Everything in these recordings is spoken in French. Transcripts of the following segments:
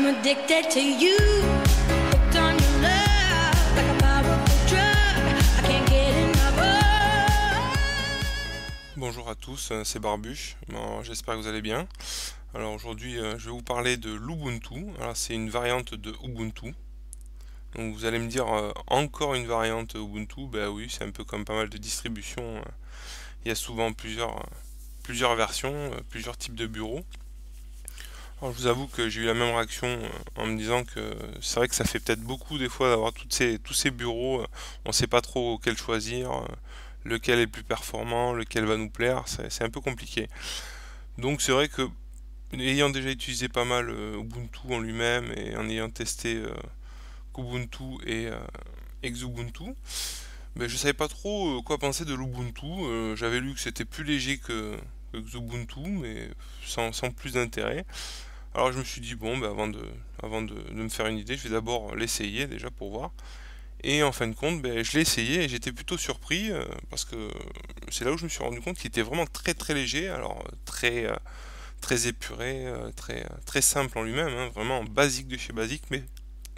I'm addicted to you, hooked on your love, like a powerful drug, I can't get enough of. Bonjour à tous, c'est Barbuche. Bon, j'espère que vous allez bien. Alors aujourd'hui, je vais vous parler de l'Ubuntu. Alors c'est une variante de Ubuntu. Donc vous allez me dire encore une variante Ubuntu. Ben oui, c'est un peu comme pas mal de distributions. Il y a souvent plusieurs versions, plusieurs types de bureaux. Alors je vous avoue que j'ai eu la même réaction en me disant que c'est vrai que ça fait peut-être beaucoup des fois d'avoir tous ces bureaux. On ne sait pas trop quel choisir, lequel est le plus performant, lequel va nous plaire. C'est un peu compliqué. Donc c'est vrai que ayant déjà utilisé pas mal Ubuntu en lui-même et en ayant testé Kubuntu et Xubuntu, mais je savais pas trop quoi penser de l'Ubuntu. J'avais lu que c'était plus léger que Xubuntu, mais sans plus d'intérêt. Alors je me suis dit bon, bah, avant de me faire une idée, je vais d'abord l'essayer déjà pour voir. Et en fin de compte, ben, je l'ai essayé et j'étais plutôt surpris parce que c'est là où je me suis rendu compte qu'il était vraiment très très léger, alors très épuré, très simple en lui-même, hein, vraiment basique de chez basique,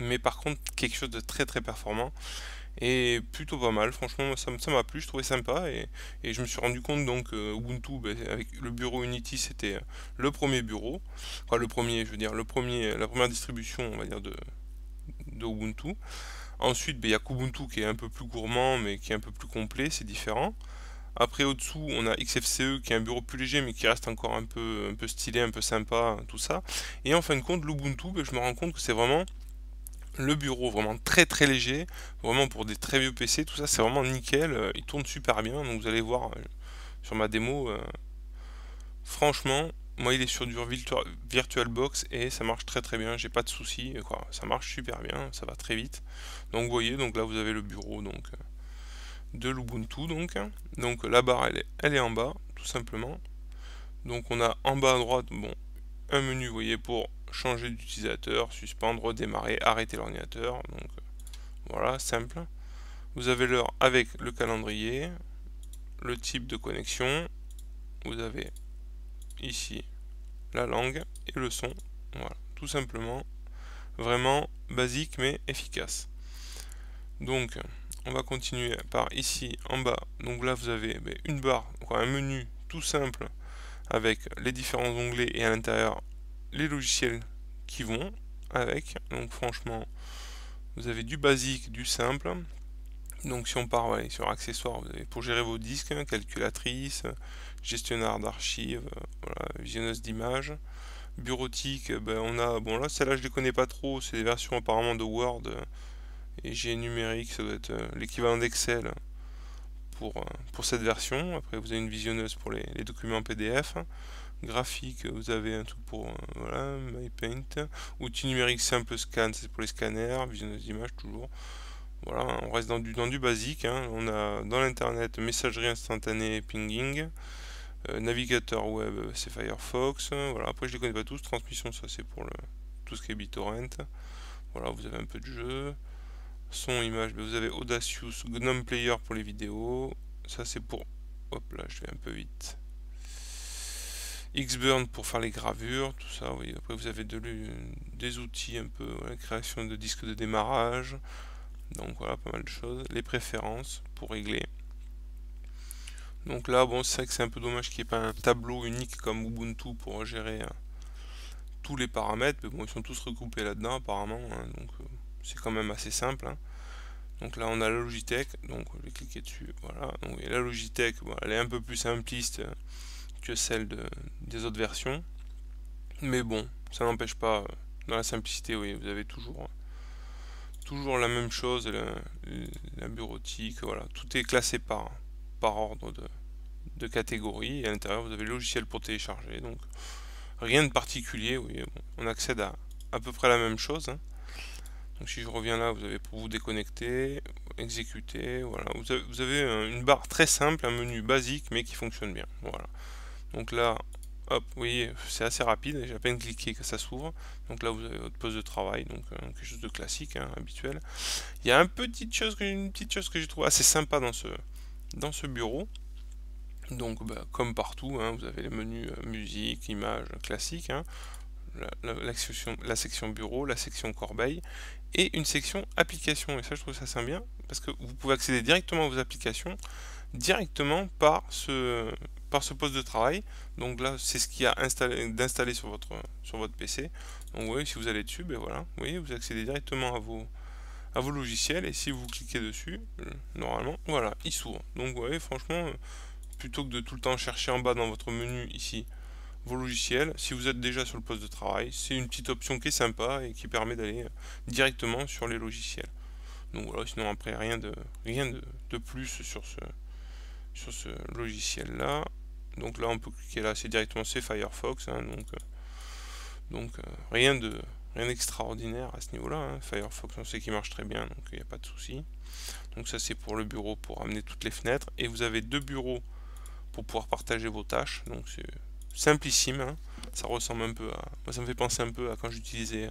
mais par contre quelque chose de très très performant et plutôt pas mal. Franchement, moi, ça m'a plu, je trouvais sympa et je me suis rendu compte donc Ubuntu, ben, avec le bureau Unity, c'était le premier bureau, enfin le premier, je veux dire, la première distribution, on va dire, de Ubuntu. Ensuite, ben, il y a Kubuntu qui est un peu plus gourmand mais qui est un peu plus complet, c'est différent. Après, au-dessous, on a XFCE qui est un bureau plus léger mais qui reste encore un peu stylé, un peu sympa, tout ça. Et en fin de compte, l'Ubuntu, ben, je me rends compte que c'est vraiment le bureau vraiment très très léger, vraiment pour des très vieux PC, tout ça, c'est vraiment nickel, il tourne super bien. Donc vous allez voir sur ma démo, franchement, moi il est sur du VirtualBox et ça marche très très bien, j'ai pas de soucis, quoi. Ça marche super bien, ça va très vite. Donc vous voyez, donc là vous avez le bureau donc de l'Ubuntu donc la barre elle est en bas tout simplement. Donc on a en bas à droite bon un menu, vous voyez, pour changer d'utilisateur, suspendre, redémarrer, arrêter l'ordinateur. Donc voilà, simple. Vous avez l'heure avec le calendrier, le type de connexion, vous avez ici la langue et le son. Voilà, tout simplement, vraiment basique mais efficace. Donc on va continuer par ici en bas. Donc là vous avez une barre, un menu tout simple avec les différents onglets et à l'intérieur les logiciels qui vont avec. Donc franchement, vous avez du basique, du simple. Donc si on part sur accessoires, vous avez pour gérer vos disques, calculatrice, gestionnaire d'archives, voilà, visionneuse d'images. Bureautique, ben on a, bon là celle-là je les connais pas trop, c'est des versions apparemment de Word et G numérique, ça doit être l'équivalent d'Excel pour cette version. Après vous avez une visionneuse pour les documents PDF. Graphique, vous avez un truc pour voilà, MyPaint. Outil numérique simple scan, c'est pour les scanners, visionneuse d'images toujours. Voilà, on reste dans du basique, hein. On a dans l'internet messagerie instantanée, pinging, navigateur web, c'est Firefox. Voilà, après je les connais pas tous. Transmission, ça c'est pour tout ce qui est BitTorrent. Voilà, vous avez un peu de jeu. Son, image, vous avez Audacious, GNOME Player pour les vidéos. Ça c'est pour, hop là, je vais un peu vite. Xburn pour faire les gravures, tout ça. Oui. Après vous avez des outils un peu, voilà, création de disques de démarrage. Donc voilà, pas mal de choses. Les préférences pour régler. Donc là, bon, c'est vrai que c'est un peu dommage qu'il n'y ait pas un tableau unique comme Ubuntu pour gérer tous les paramètres. Mais bon, ils sont tous regroupés là-dedans apparemment, hein. Donc c'est quand même assez simple, hein. Donc là, on a la Logitech. Donc je vais cliquer dessus. Voilà. Donc la Logitech, bon, elle est un peu plus simpliste que celle des autres versions. Mais bon, ça n'empêche pas, dans la simplicité, oui, vous avez toujours la même chose, la bureautique, voilà, tout est classé par ordre de catégorie, et à l'intérieur vous avez le logiciel pour télécharger, donc rien de particulier, oui, bon, on accède à peu près la même chose, hein. Donc si je reviens là, vous avez pour vous déconnecter, exécuter, voilà, vous avez une barre très simple, un menu basique mais qui fonctionne bien, voilà. Donc là, hop, vous voyez, c'est assez rapide, j'ai à peine cliqué que ça s'ouvre. Donc là, vous avez votre poste de travail, donc quelque chose de classique, hein, habituel. Il y a une petite chose que j'ai trouvé assez sympa dans ce bureau. Donc, comme partout, hein, vous avez les menus musique, images, classiques, hein. la section bureau, la section corbeille et une section application. Et ça, je trouve ça bien parce que vous pouvez accéder directement à vos applications directement par ce poste de travail. Donc là, c'est ce qu'il y a d'installer sur votre PC. Donc vous voyez, si vous allez dessus, ben voilà, vous voyez, vous accédez directement à vos logiciels, et si vous cliquez dessus, normalement, voilà, il s'ouvre. Donc vous voyez, franchement, plutôt que de tout le temps chercher en bas dans votre menu ici vos logiciels, si vous êtes déjà sur le poste de travail, c'est une petite option qui est sympa et qui permet d'aller directement sur les logiciels. Donc voilà, sinon après rien de plus sur ce logiciel là. Donc là on peut cliquer là, c'est directement Firefox, hein, donc rien d'extraordinaire à ce niveau là, hein. Firefox, on sait qu'il marche très bien, donc il n'y a pas de souci. Donc ça c'est pour le bureau, pour amener toutes les fenêtres, et vous avez 2 bureaux pour pouvoir partager vos tâches. Donc c'est simplissime, hein. Ça ressemble un peu à, moi ça me fait penser un peu à quand j'utilisais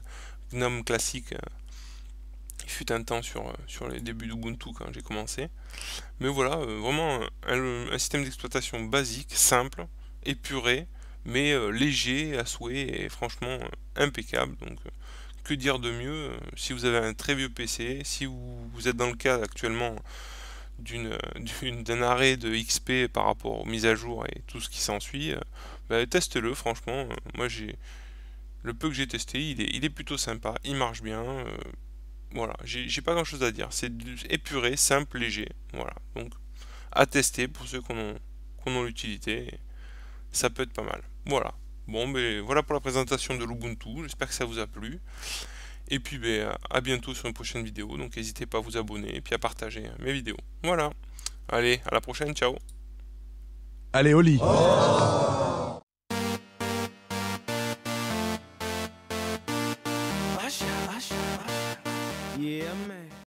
GNOME classique, il fut un temps sur les débuts d'Ubuntu quand j'ai commencé. Mais voilà, vraiment un système d'exploitation basique, simple, épuré, mais léger à souhait et franchement impeccable. Donc que dire de mieux si vous avez un très vieux PC, si vous êtes dans le cas actuellement d'un arrêt de XP par rapport aux mises à jour et tout ce qui s'ensuit, bah, testez-le, franchement. Moi le peu que j'ai testé, il est plutôt sympa, il marche bien. Voilà, j'ai pas grand chose à dire, c'est épuré, simple, léger, voilà, donc à tester pour ceux qui en ont l'utilité, ça peut être pas mal. Voilà, bon, ben voilà pour la présentation de l'Ubuntu, j'espère que ça vous a plu, et puis ben, à bientôt sur une prochaine vidéo, donc n'hésitez pas à vous abonner et puis à partager mes vidéos. Voilà, allez, à la prochaine, ciao. Allez, au lit. Yeah, man.